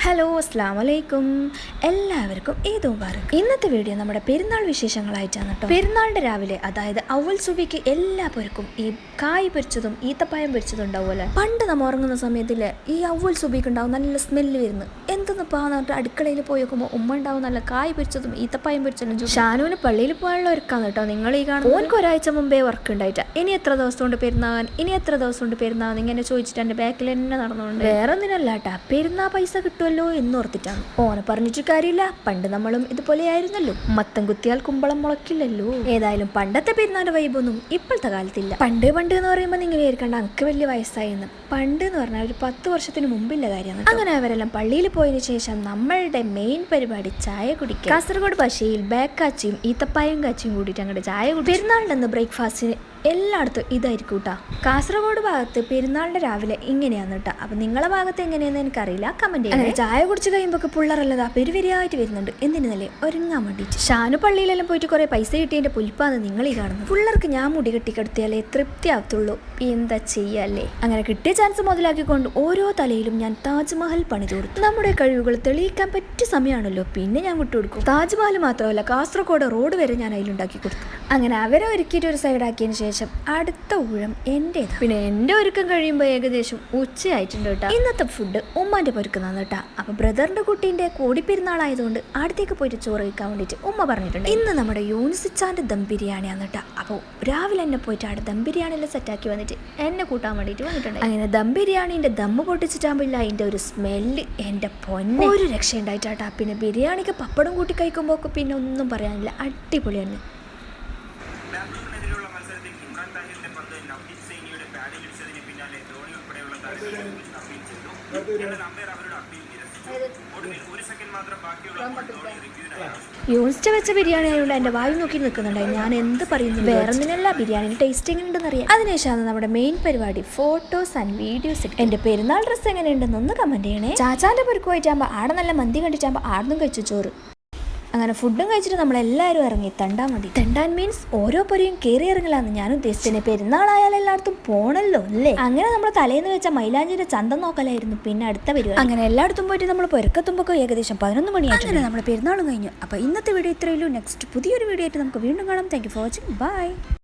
Hello അസ്സലാമു അലൈക്കും. എല്ലാവർക്കും ഈദ് മുബാറക്. ഇന്നത്തെ വീഡിയോ നമ്മുടെ പെരുന്നാൾ വിശേഷങ്ങളായിട്ടാണ് കേട്ടോ. പെരുന്നാളിൻ്റെ രാവിലെ, അതായത് അവൽ സുബിക്ക് എല്ലാവർക്കും ഈ കായ് പൊരിച്ചതും ഈത്തപ്പായം പൊരിച്ചതും ഉണ്ടാവുമല്ലോ. പണ്ട് നമ്മൾ ഉറങ്ങുന്ന സമയത്തില്ലേ ഈ അവൽ സുബിക്ക് ഉണ്ടാവും നല്ല സ്മെല്ല് വരുന്നു. എന്തെന്നിപ്പോൾ പറഞ്ഞിട്ട് അടുക്കളയിൽ പോയി നോക്കുമ്പോൾ ഉമ്മ ഉണ്ടാവും നല്ല കായ് പൊരിച്ചതും ഈത്തപ്പായം പൊരിച്ചതും. ഷാനുവിന് പള്ളിയിൽ പോകാനുള്ള ഒരുക്കാണ് കേട്ടോ നിങ്ങൾ ഈ കാണുന്നത്. ഓനക്ക് ഒരാഴ്ച മുമ്പേ വർക്ക് ഉണ്ടായിട്ടാ. ഇനി എത്ര ദിവസം കൊണ്ട് പെരുന്നാൾ ഇങ്ങനെ ചോദിച്ചിട്ട് എൻ്റെ ബാക്കിൽ തന്നെ നടന്നുകൊണ്ട് വേറെ ഒന്നിനല്ല കേട്ടാ, പെരുന്നാൾ പൈസ കിട്ടുമല്ലോ എന്നോർത്തിട്ടാണ്. ഓനെ പറഞ്ഞിട്ട് കാര്യമില്ല, പണ്ട് നമ്മളും ഇതുപോലെ ആയിരുന്നല്ലോ. മത്തം കുത്തിയാൽ കുമ്പളം മുളക്കില്ലല്ലോ. ഏതായാലും പണ്ടത്തെ പെരുന്നാളിന്റെ വൈബൊന്നും ഇപ്പോഴത്തെ കാലത്തില്ല. പണ്ട് എന്ന് പറയുമ്പോൾ നിങ്ങൾ വിചാരിക്കണ്ട എനിക്ക് വലിയ വയസ്സായെന്ന്. പണ്ട് എന്ന് പറഞ്ഞാൽ ഒരു 10 വർഷത്തിന് മുമ്പില്ല കാര്യമാണ്. അങ്ങനെ അവരെല്ലാം പള്ളിയിൽ പോയതിനു ശേഷം നമ്മളുടെ മെയിൻ പരിപാടി ചായ കുടിക്കുക. കാസർഗോഡ് ഭാഷയിൽ ബാക്കാച്ചിയും ഈത്തപ്പായും കാച്ചിയും കൂടിയിട്ട് അങ്ങോട്ട് ചായ കുടി. പെരുന്നാളിൻ്റെ ബ്രേക്ക്ഫാസ്റ്റിന് എല്ലായിടത്തും ഇതായിരിക്കും കേട്ടോ. കാസർഗോഡ് ഭാഗത്ത് പെരുന്നാളിന്റെ രാവിലെ ഇങ്ങനെയാണ് കേട്ടോ. അപ്പൊ നിങ്ങളെ ഭാഗത്ത് എങ്ങനെയാണെന്ന് എനിക്കറിയില്ല, കമന്റ് ചെയ്യാം. ചായ കുടിച്ച് കഴിയുമ്പോൾ പിള്ളേരല്ലതാ പെരുവരിയായിട്ട് വരുന്നുണ്ട്. എന്തിനല്ലേ ഒരുങ്ങാൻ വേണ്ടിയിട്ട്. ഷാനു പള്ളിയിലെല്ലാം പോയിട്ട് കുറെ പൈസ കിട്ടിയതിന്റെ പുലിപ്പാന്ന് നിങ്ങൾ ഈ കാണുന്നത്. പിള്ളേർക്ക് ഞാൻ മുടി കെട്ടിക്കെടുത്തിയാലേ തൃപ്തിയാകത്തുള്ളൂ. എന്താ ചെയ്യല്ലേ. അങ്ങനെ കിട്ടിയ ചാൻസ് മുതലാക്കിക്കൊണ്ട് ഓരോ തലയിലും ഞാൻ താജ്മഹൽ പണിത് കൊടുത്തു. നമ്മുടെ കഴിവുകൾ തെളിയിക്കാൻ പറ്റിയ സമയമാണല്ലോ, പിന്നെ ഞാൻ വിട്ടുകൊടുക്കും. താജ്മഹൽ മാത്രമല്ല, കാസർഗോഡ് റോഡ് വരെ ഞാൻ അതിലുണ്ടാക്കി കൊടുത്തു. അങ്ങനെ അവരെ ഒരുക്കിയിട്ട് ഒരു സൈഡാക്കിയതിന് ശേഷം അടുത്ത ഊഴം എന്റേതാണ്. പിന്നെ എന്റെ ഒരുക്കം കഴിയുമ്പോൾ ഏകദേശം ഉച്ചയായിട്ടുണ്ട് കേട്ടോ. ഇന്നത്തെ ഫുഡ് ഉമ്മാന്റെ പൊരുക്കുന്നതാണ് കേട്ടോ. അപ്പൊ ബ്രദറിന്റെ കുട്ടീന്റെ കോടിപ്പെരുന്നാളായതുകൊണ്ട് അടുത്തേക്ക് പോയിട്ട് ചോറ് കഴിക്കാൻ വേണ്ടിയിട്ട് ഉമ്മ പറഞ്ഞിട്ടുണ്ട്. ഇന്ന് നമ്മുടെ യൂനിസിച്ചാന്റെ ദം ബിരിയാണിയാണ് കേട്ടോ. അപ്പോൾ രാവിലെ എന്നെ പോയിട്ട് അവിടെ ദം ബിരിയാണിയെല്ലാം സെറ്റാക്കി വന്നിട്ട് എന്നെ കൂട്ടാൻ വേണ്ടിയിട്ട് വന്നിട്ടുണ്ട്. അങ്ങനെ ദം ബിരിയാണിന്റെ ദമ്മ് പൊട്ടിച്ചിട്ടാകുമ്പോൾ അതിന്റെ ഒരു സ്മെല്ല് എന്റെ പൊന്നെ ഒരു രക്ഷ ഉണ്ടായിട്ടാ. പിന്നെ ബിരിയാണിക്ക് പപ്പടം കൂട്ടി കഴിക്കുമ്പോൾ പിന്നെ ഒന്നും പറയാനില്ല, അടിപൊളിയാണ്. യൂണിസ്റ്റ് വെച്ച ബിരിയാണി ആയതുകൊണ്ട് എൻ്റെ വായു നോക്കി നിൽക്കുന്നുണ്ടായി. ഞാൻ എന്ത് പറയുന്നു, വേറെ ഒന്നിനല്ല, ബിരിയാണിയുടെ ടേസ്റ്റ് എങ്ങനെയുണ്ടെന്ന് അറിയാം. അതിനുശേഷമാണ് നമ്മുടെ മെയിൻ പരിപാടി ഫോട്ടോസ് ആൻഡ് വീഡിയോസ്. എൻ്റെ പെരുന്നാൾ ഡ്രസ്സ് എങ്ങനെയുണ്ടെന്ന് ഒന്ന് കമന്റ് ചെയ്യണേ. ചാച്ചാൻ്റെ പൊരുക്ക് പോയിട്ടാകുമ്പോൾ ആടെ നല്ല മന്തി കണ്ടിട്ടാകുമ്പോൾ ആടുന്നും കഴിച്ചു ചോറ്. അങ്ങനെ ഫുഡും കഴിച്ചിട്ട് നമ്മളെല്ലാവരും ഇറങ്ങി തെണ്ടാൻ വേണ്ടി. തെണ്ടാൻ മീൻസ് ഓരോ പൊരിയും കയറി ഇറങ്ങലാന്ന് ഞാൻ ഉദ്ദേശിച്ചത്. പെരുന്നാളായാലും എല്ലായിടത്തും പോണല്ലോ അല്ലേ. അങ്ങനെ നമ്മൾ തലേന്ന് വെച്ച മൈലാഞ്ചിന്റെ ചന്തം നോക്കലായിരുന്നു പിന്നെ അടുത്ത പരിപാടി. അങ്ങനെ എല്ലായിടത്തും പോയിട്ട് നമ്മൾ പൊരുക്കത്തുമ്പോൾ ഏകദേശം 11 മണിയായിട്ട് അങ്ങനെ നമ്മുടെ പെരുന്നാളും കഴിഞ്ഞു. അപ്പോൾ ഇന്നത്തെ വീഡിയോ ഇത്രയുള്ളൂ. നെക്സ്റ്റ് പുതിയൊരു വീഡിയോ ആയിട്ട് നമുക്ക് വീണ്ടും കാണാം. Thank you for watching. By.